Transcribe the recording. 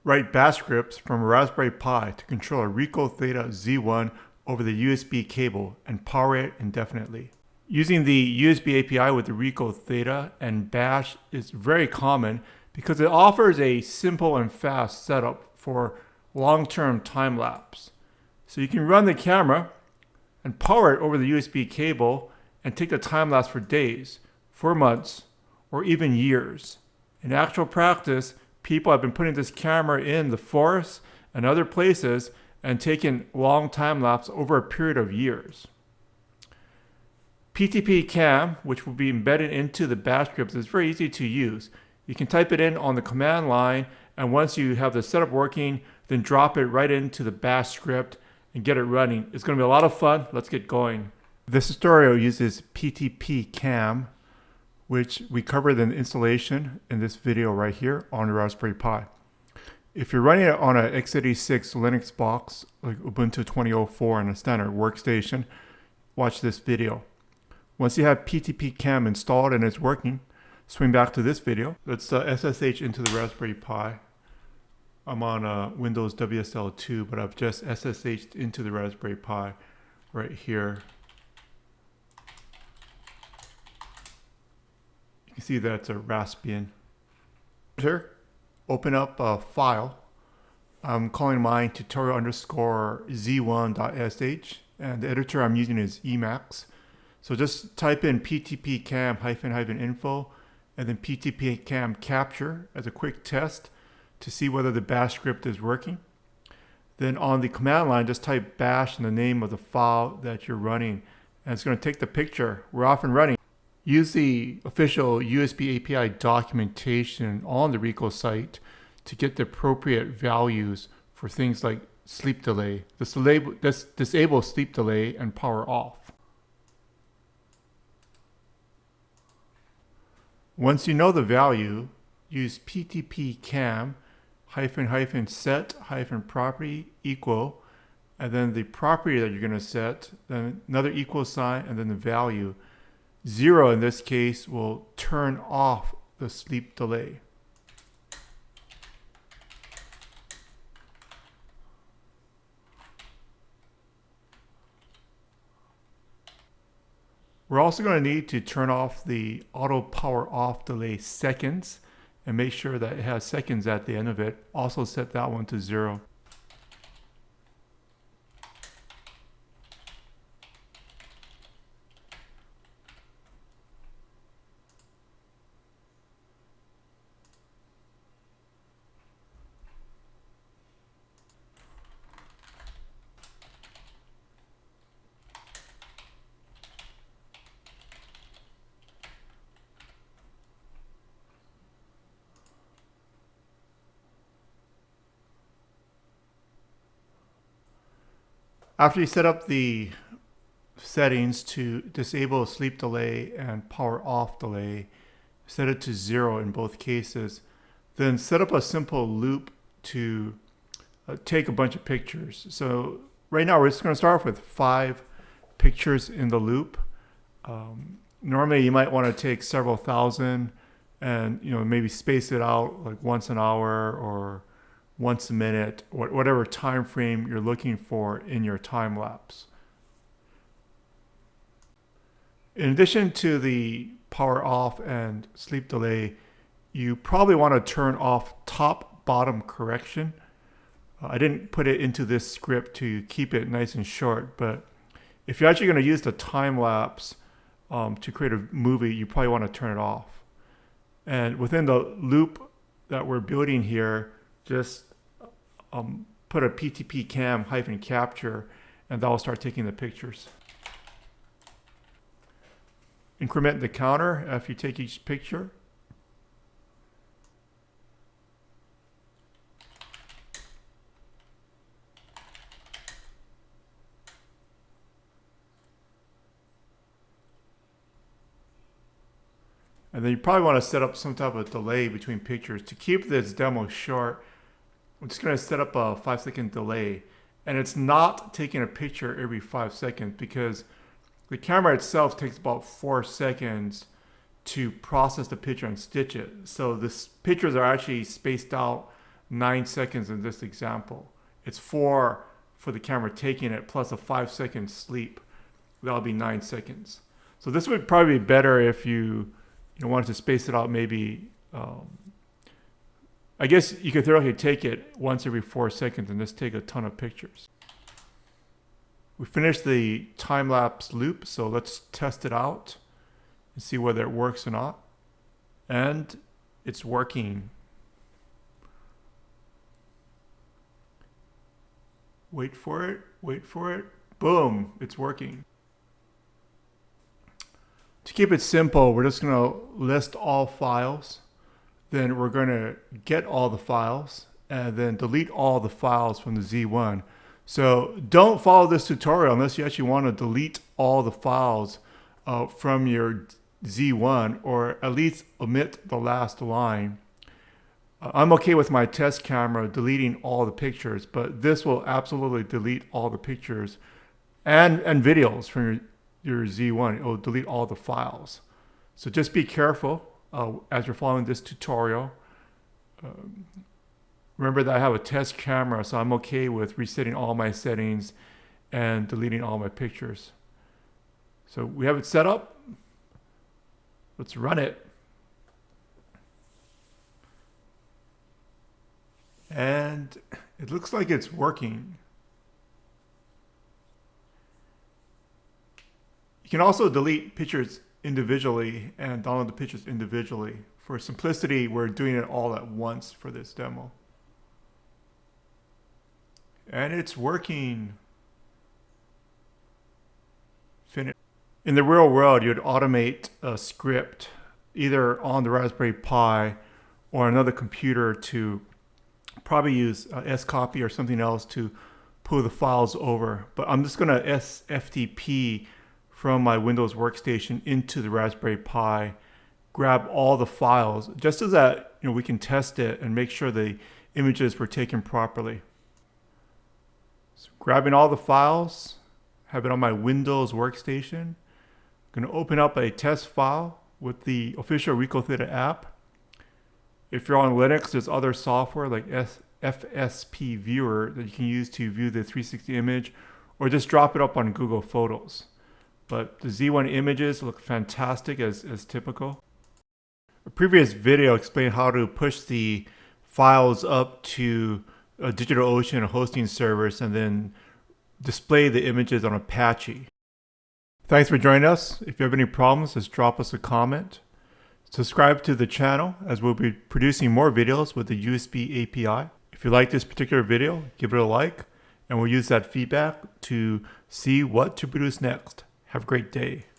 write bash scripts from a Raspberry Pi to control a RICOH THETA Z1 over the USB cable and power it indefinitely. Using the USB API with the RICOH THETA and bash is very common because it offers a simple and fast setup for long-term time lapse. So you can run the camera and power it over the USB cable and take the time lapse for days, for months, or even years. In actual practice, people have been putting this camera in the forest and other places and taking long time lapse over a period of years. PTP cam, which will be embedded into the bash scripts, is very easy to use. You can type it in on the command line, and once you have the setup working, then drop it right into the bash script and get it running. It's going to be a lot of fun. Let's get going. This tutorial uses PTP cam, which we covered in the installation in this video right here on the Raspberry Pi. If you're running it on an x86 Linux box, like Ubuntu 2004 and a standard workstation, watch this video. Once you have PTP cam installed and it's working, swing back to this video. Let's SSH into the Raspberry Pi. I'm on Windows WSL2, but I've just SSH'd into the Raspberry Pi right here. You can see that's a Raspbian. Here, open up a file. I'm calling mine tutorial_z1.sh, and the editor I'm using is Emacs. So just type in ptpcam-info and then ptpcam capture as a quick test to see whether the bash script is working. Then on the command line, just type bash in the name of the file that you're running, and it's going to take the picture. We're off and running. Use the official USB API documentation on the RICOH site to get the appropriate values for things like sleep delay. Disable sleep delay and power off. Once you know the value, use ptp cam --set property equal, and then the property that you're going to set, then another equal sign, and then the value. 0 in this case will turn off the sleep delay. We're also going to need to turn off the auto power off delay seconds and make sure that it has seconds at the end of it. Also set that one to 0. After you set up the settings to disable sleep delay and power off delay, set it to 0 in both cases, then set up a simple loop to take a bunch of pictures. So right now we're just going to start off with 5 pictures in the loop. Normally you might want to take several thousand and maybe space it out like once an hour or once a minute, whatever time frame you're looking for in your time lapse. In addition to the power off and sleep delay, you probably want to turn off top bottom correction. I didn't put it into this script to keep it nice and short, but if you're actually going to use the time lapse to create a movie, you probably want to turn it off. And within the loop that we're building here, just put a ptp cam -capture, and that will start taking the pictures. Increment the counter after you take each picture. And then you probably want to set up some type of delay between pictures. To keep this demo short, I'm just going to set up a 5-second delay. And it's not taking a picture every 5 seconds because the camera itself takes about 4 seconds to process the picture and stitch it. So the pictures are actually spaced out 9 seconds in this example. It's 4 for the camera taking it plus a 5-second sleep. That'll be 9 seconds. So this would probably be better if you wanted to space it out maybe. I guess you could theoretically take it once every 4 seconds and just take a ton of pictures. We finished the time-lapse loop, so let's test it out and see whether it works or not. And it's working. Wait for it, wait for it. Boom, it's working. To keep it simple, we're just going to list all files. Then we're going to get all the files and then delete all the files from the Z1. So don't follow this tutorial unless you actually want to delete all the files from your Z1, or at least omit the last line. I'm okay with my test camera deleting all the pictures, but this will absolutely delete all the pictures and videos from your Z1. It will delete all the files. So just be careful as you're following this tutorial. Remember that I have a test camera, so I'm okay with resetting all my settings and deleting all my pictures. So we have it set up. Let's run it. And it looks like it's working. You can also delete pictures individually and download the pictures individually. For simplicity, we're doing it all at once for this demo. And it's working. Finish. In the real world, you'd automate a script either on the Raspberry Pi or another computer to probably use scopy or something else to pull the files over. But I'm just going to SFTP from my Windows workstation into the Raspberry Pi, grab all the files, just so that we can test it and make sure the images were taken properly. So grabbing all the files, have it on my Windows workstation. I'm going to open up a test file with the official RICOH THETA app. If you're on Linux, there's other software like FSP Viewer that you can use to view the 360 image, or just drop it up on Google Photos. But the Z1 images look fantastic as typical. A previous video explained how to push the files up to a DigitalOcean hosting service and then display the images on Apache. Thanks for joining us. If you have any problems, just drop us a comment. Subscribe to the channel as we'll be producing more videos with the USB API. If you like this particular video, give it a like, and we'll use that feedback to see what to produce next. Have a great day.